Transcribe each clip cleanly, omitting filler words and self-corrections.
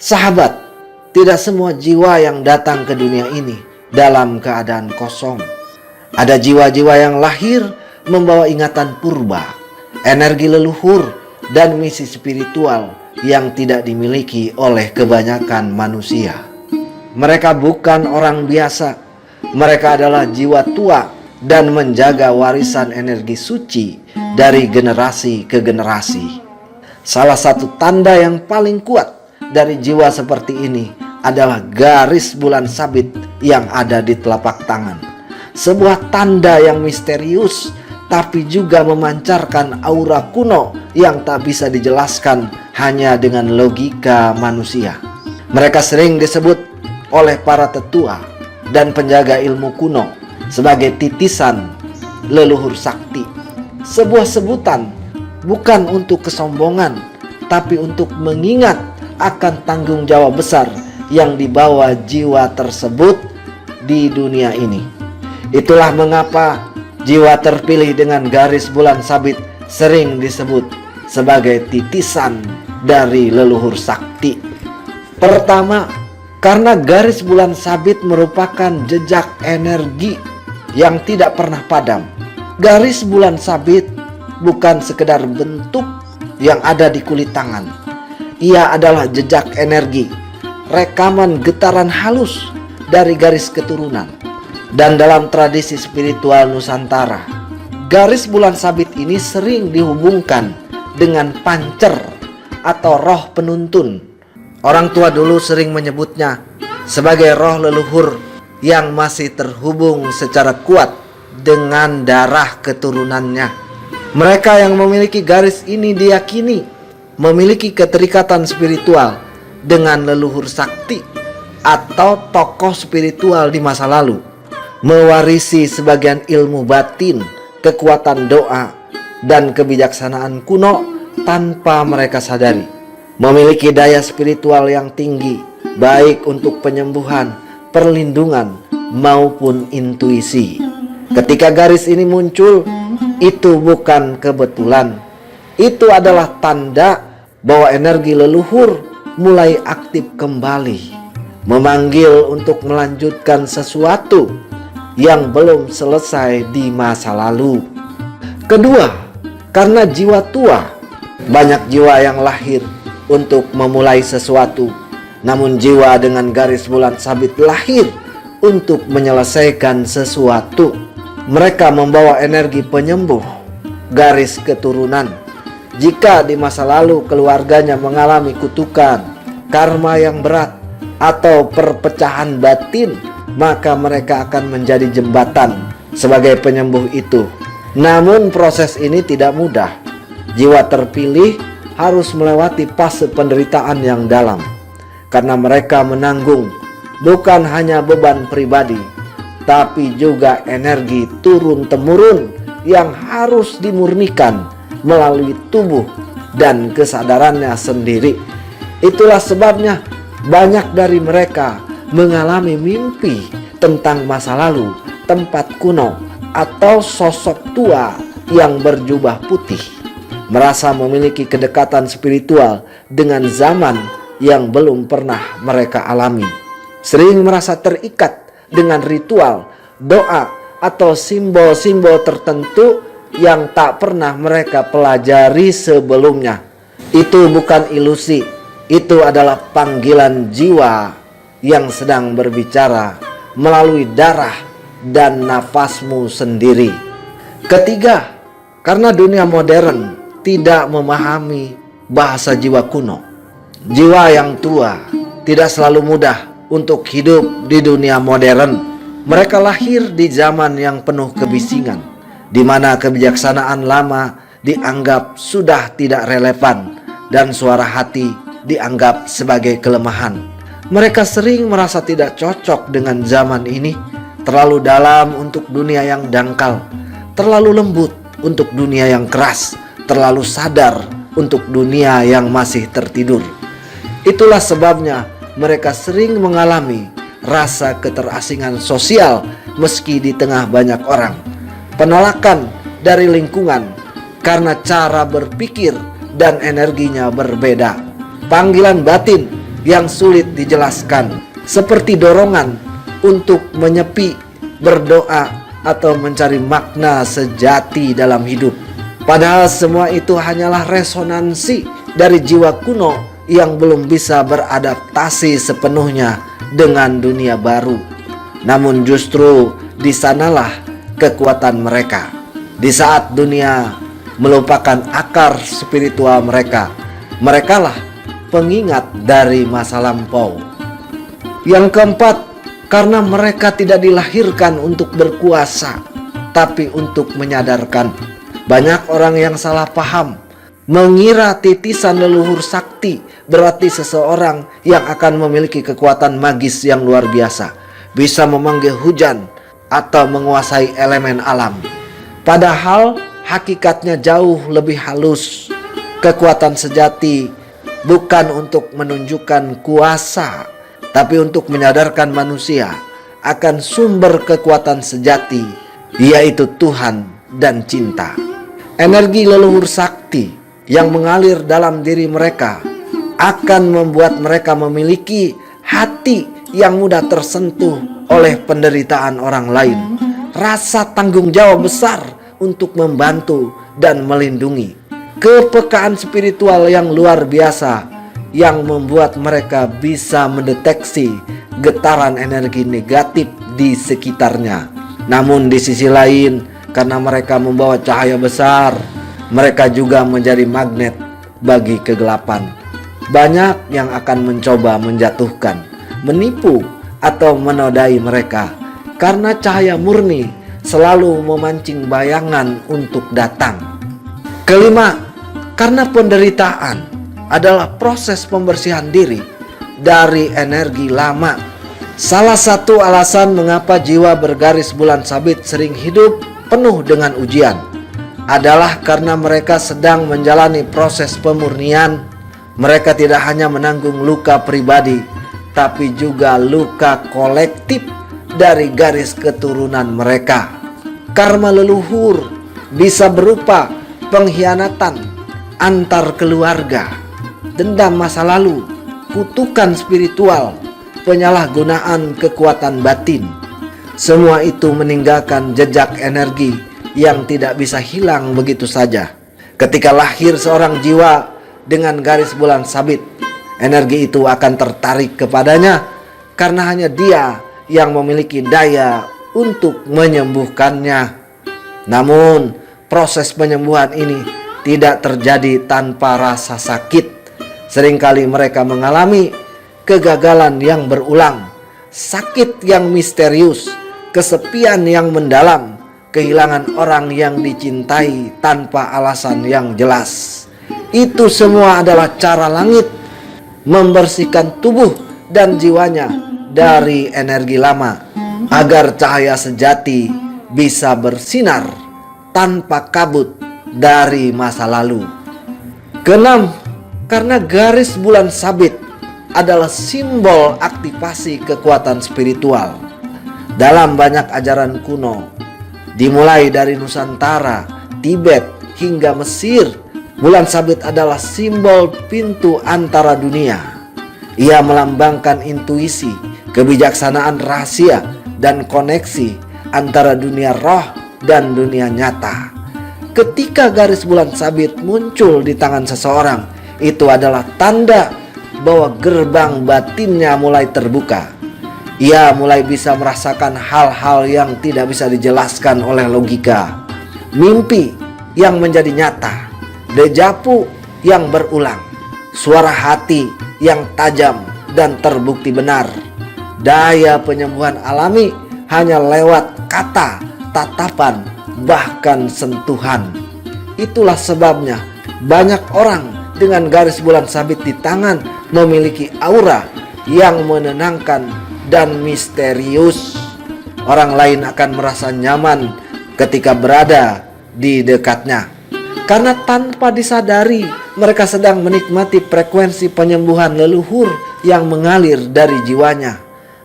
Sahabat, tidak semua jiwa yang datang ke dunia ini dalam keadaan kosong. Ada jiwa-jiwa yang lahir membawa ingatan purba, energi leluhur, dan misi spiritual yang tidak dimiliki oleh kebanyakan manusia. Mereka bukan orang biasa. Mereka adalah jiwa tua dan menjaga warisan energi suci dari generasi ke generasi. Salah satu tanda yang paling kuat dari jiwa seperti ini adalah garis bulan sabit yang ada di telapak tangan. Sebuah tanda yang misterius tapi juga memancarkan aura kuno yang tak bisa dijelaskan hanya dengan logika manusia. Mereka sering disebut oleh para tetua dan penjaga ilmu kuno sebagai titisan leluhur sakti. Sebuah sebutan bukan untuk kesombongan, tapi untuk mengingat akan tanggung jawab besar yang dibawa jiwa tersebut di dunia ini. Itulah mengapa jiwa terpilih dengan garis bulan sabit sering disebut sebagai titisan dari leluhur sakti. Pertama, karena garis bulan sabit merupakan jejak energi yang tidak pernah padam. Garis bulan sabit bukan sekedar bentuk yang ada di kulit tangan. Ia adalah jejak energi, rekaman getaran halus dari garis keturunan. Dan dalam tradisi spiritual Nusantara, garis bulan sabit ini sering dihubungkan dengan pancer atau roh penuntun. Orang tua dulu sering menyebutnya sebagai roh leluhur yang masih terhubung secara kuat dengan darah keturunannya. Mereka yang memiliki garis ini diyakini memiliki keterikatan spiritual dengan leluhur sakti atau tokoh spiritual di masa lalu, mewarisi sebagian ilmu batin, kekuatan doa, dan kebijaksanaan kuno tanpa mereka sadari. Memiliki daya spiritual yang tinggi, baik untuk penyembuhan, perlindungan, maupun intuisi. Ketika garis ini muncul, itu bukan kebetulan. Itu adalah tanda bahwa energi leluhur mulai aktif kembali, memanggil untuk melanjutkan sesuatu yang belum selesai di masa lalu. Kedua, karena jiwa tua, banyak jiwa yang lahir untuk memulai sesuatu, namun jiwa dengan garis bulan sabit lahir untuk menyelesaikan sesuatu. Mereka membawa energi penyembuh, garis keturunan. Jika di masa lalu keluarganya mengalami kutukan, karma yang berat, atau perpecahan batin, maka mereka akan menjadi jembatan sebagai penyembuh itu. Namun proses ini tidak mudah. Jiwa terpilih harus melewati fase penderitaan yang dalam, karena mereka menanggung bukan hanya beban pribadi, tapi juga energi turun-temurun yang harus dimurnikan melalui tubuh dan kesadarannya sendiri. Itulah sebabnya banyak dari mereka mengalami mimpi tentang masa lalu, tempat kuno, atau sosok tua yang berjubah putih, merasa memiliki kedekatan spiritual dengan zaman yang belum pernah mereka alami. Sering merasa terikat dengan ritual, doa, atau simbol-simbol tertentu yang tak pernah mereka pelajari sebelumnya. Itu bukan ilusi, itu adalah panggilan jiwa yang sedang berbicara melalui darah dan nafasmu sendiri. Ketiga, karena dunia modern tidak memahami bahasa jiwa kuno. Jiwa yang tua tidak selalu mudah untuk hidup di dunia modern. Mereka lahir di zaman yang penuh kebisingan, di mana kebijaksanaan lama dianggap sudah tidak relevan dan suara hati dianggap sebagai kelemahan. Mereka sering merasa tidak cocok dengan zaman ini, terlalu dalam untuk dunia yang dangkal, terlalu lembut untuk dunia yang keras, terlalu sadar untuk dunia yang masih tertidur. Itulah sebabnya mereka sering mengalami rasa keterasingan sosial meski di tengah banyak orang, penolakan dari lingkungan karena cara berpikir dan energinya berbeda, panggilan batin yang sulit dijelaskan, seperti dorongan untuk menyepi, berdoa, atau mencari makna sejati dalam hidup. Padahal semua itu hanyalah resonansi dari jiwa kuno yang belum bisa beradaptasi sepenuhnya dengan dunia baru. Namun justru di sanalah kekuatan mereka. Di saat dunia melupakan akar spiritual mereka, merekalah pengingat dari masa lampau. Yang keempat, karena mereka tidak dilahirkan untuk berkuasa, tapi untuk menyadarkan. Banyak orang yang salah paham, mengira titisan leluhur sakti berarti seseorang yang akan memiliki kekuatan magis yang luar biasa, bisa memanggil hujan atau menguasai elemen alam. Padahal hakikatnya jauh lebih halus. Kekuatan sejati bukan untuk menunjukkan kuasa, tapi untuk menyadarkan manusia akan sumber kekuatan sejati, yaitu Tuhan dan cinta. Energi leluhur sakti yang mengalir dalam diri mereka akan membuat mereka memiliki hati yang mudah tersentuh oleh penderitaan orang lain, rasa tanggung jawab besar untuk membantu dan melindungi, kepekaan spiritual yang luar biasa yang membuat mereka bisa mendeteksi getaran energi negatif di sekitarnya. Namun di sisi lain, karena mereka membawa cahaya besar, mereka juga menjadi magnet bagi kegelapan. Banyak yang akan mencoba menjatuhkan, menipu, atau menodai mereka, karena cahaya murni selalu memancing bayangan untuk datang. Kelima, karena penderitaan adalah proses pembersihan diri dari energi lama. Salah satu alasan mengapa jiwa bergaris bulan sabit sering hidup penuh dengan ujian adalah karena mereka sedang menjalani proses pemurnian. Mereka tidak hanya menanggung luka pribadi, tapi juga luka kolektif dari garis keturunan mereka. Karma leluhur bisa berupa pengkhianatan antar keluarga, dendam masa lalu, kutukan spiritual, penyalahgunaan kekuatan batin. Semua itu meninggalkan jejak energi yang tidak bisa hilang begitu saja. Ketika lahir seorang jiwa dengan garis bulan sabit, energi itu akan tertarik kepadanya karena hanya dia yang memiliki daya untuk menyembuhkannya. Namun proses penyembuhan ini tidak terjadi tanpa rasa sakit. Seringkali mereka mengalami kegagalan yang berulang, sakit yang misterius, kesepian yang mendalam, kehilangan orang yang dicintai tanpa alasan yang jelas. Itu semua adalah cara langit membersihkan tubuh dan jiwanya dari energi lama, agar cahaya sejati bisa bersinar tanpa kabut dari masa lalu. Keenam, karena garis bulan sabit adalah simbol aktivasi kekuatan spiritual. Dalam banyak ajaran kuno, dimulai dari Nusantara, Tibet, hingga Mesir, bulan sabit adalah simbol pintu antara dunia. Ia melambangkan intuisi, kebijaksanaan rahasia, dan koneksi antara dunia roh dan dunia nyata. Ketika garis bulan sabit muncul di tangan seseorang, itu adalah tanda bahwa gerbang batinnya mulai terbuka. Ia mulai bisa merasakan hal-hal yang tidak bisa dijelaskan oleh logika, mimpi yang menjadi nyata, dejavu yang berulang, suara hati yang tajam dan terbukti benar. Daya penyembuhan alami hanya lewat kata, tatapan, bahkan sentuhan. Itulah sebabnya banyak orang dengan garis bulan sabit di tangan memiliki aura yang menenangkan dan misterius. Orang lain akan merasa nyaman ketika berada di dekatnya, karena tanpa disadari mereka sedang menikmati frekuensi penyembuhan leluhur yang mengalir dari jiwanya.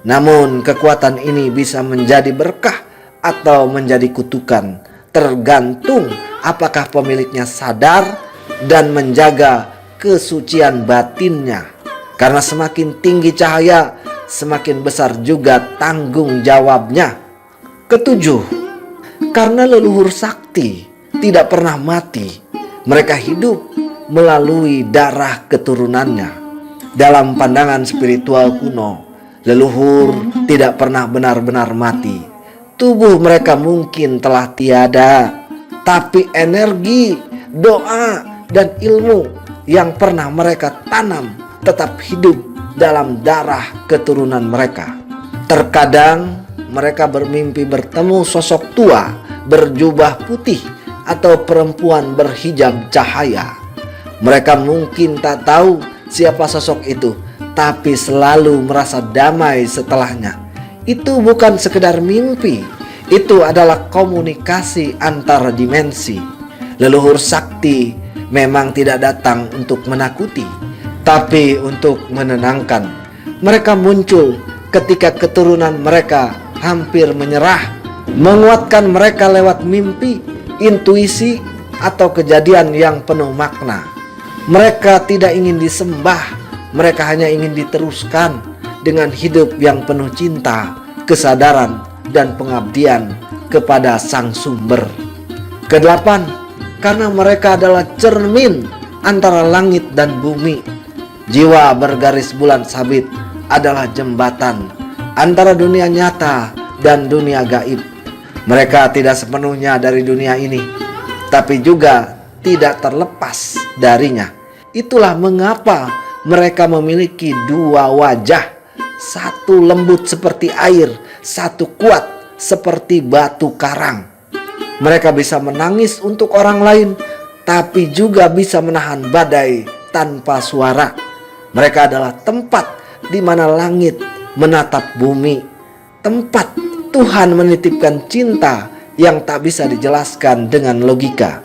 Namun kekuatan ini bisa menjadi berkah atau menjadi kutukan, tergantung apakah pemiliknya sadar dan menjaga kesucian batinnya. Karena semakin tinggi cahaya, semakin besar juga tanggung jawabnya. Ketujuh, karena leluhur sakti tidak pernah mati, mereka hidup melalui darah keturunannya. Dalam pandangan spiritual kuno, leluhur tidak pernah benar-benar mati. Tubuh mereka mungkin telah tiada, tapi energi, doa, dan ilmu yang pernah mereka tanam tetap hidup dalam darah keturunan mereka. Terkadang mereka bermimpi bertemu sosok tua berjubah putih atau perempuan berhijab cahaya. Mereka mungkin tak tahu siapa sosok itu, tapi selalu merasa damai setelahnya. Itu bukan sekedar mimpi, itu adalah komunikasi antar dimensi. Leluhur sakti memang tidak datang untuk menakuti, tapi untuk menenangkan. Mereka muncul ketika keturunan mereka hampir menyerah, menguatkan mereka lewat mimpi, intuisi, atau kejadian yang penuh makna. Mereka tidak ingin disembah, mereka hanya ingin diteruskan dengan hidup yang penuh cinta, kesadaran, dan pengabdian kepada Sang Sumber. Kedelapan, karena mereka adalah cermin antara langit dan bumi. Jiwa bergaris bulan sabit adalah jembatan antara dunia nyata dan dunia gaib. Mereka tidak sepenuhnya dari dunia ini, tapi juga tidak terlepas darinya. Itulah mengapa mereka memiliki dua wajah, satu lembut seperti air, satu kuat seperti batu karang. Mereka bisa menangis untuk orang lain, tapi juga bisa menahan badai tanpa suara. Mereka adalah tempat di mana langit menatap bumi, tempat Tuhan menitipkan cinta yang tak bisa dijelaskan dengan logika.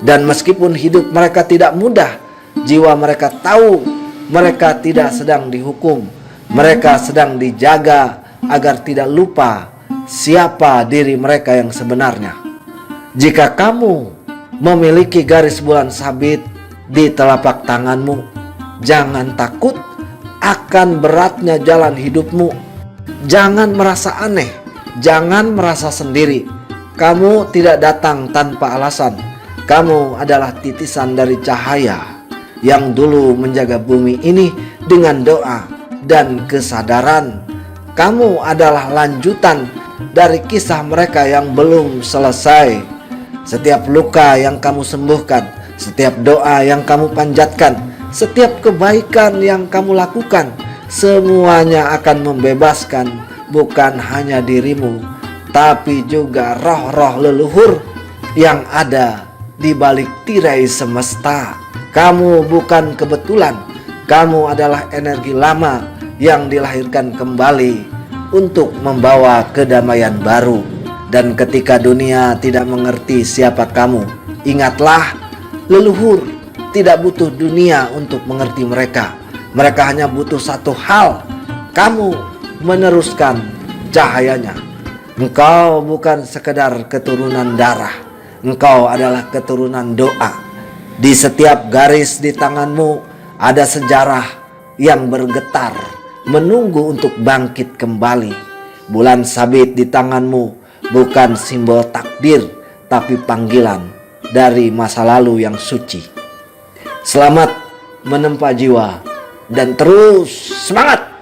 Dan meskipun hidup mereka tidak mudah, jiwa mereka tahu mereka tidak sedang dihukum. Mereka sedang dijaga agar tidak lupa siapa diri mereka yang sebenarnya. Jika kamu memiliki garis bulan sabit di telapak tanganmu, jangan takut akan beratnya jalan hidupmu. Jangan merasa aneh, jangan merasa sendiri. Kamu tidak datang tanpa alasan. Kamu adalah titisan dari cahaya yang dulu menjaga bumi ini dengan doa dan kesadaran. Kamu adalah lanjutan dari kisah mereka yang belum selesai. Setiap luka yang kamu sembuhkan, setiap doa yang kamu panjatkan, setiap kebaikan yang kamu lakukan, semuanya akan membebaskan bukan hanya dirimu, tapi juga roh-roh leluhur yang ada di balik tirai semesta. Kamu bukan kebetulan, kamu adalah energi lama yang dilahirkan kembali untuk membawa kedamaian baru. Dan ketika dunia tidak mengerti siapa kamu, ingatlah, leluhur tidak butuh dunia untuk mengerti mereka. Mereka hanya butuh satu hal, kamu meneruskan cahayanya. Engkau bukan sekedar keturunan darah, engkau adalah keturunan doa. Di setiap garis di tanganmu ada sejarah yang bergetar, menunggu untuk bangkit kembali. Bulan sabit di tanganmu bukan simbol takdir, tapi panggilan dari masa lalu yang suci. Selamat menempa jiwa dan terus semangat!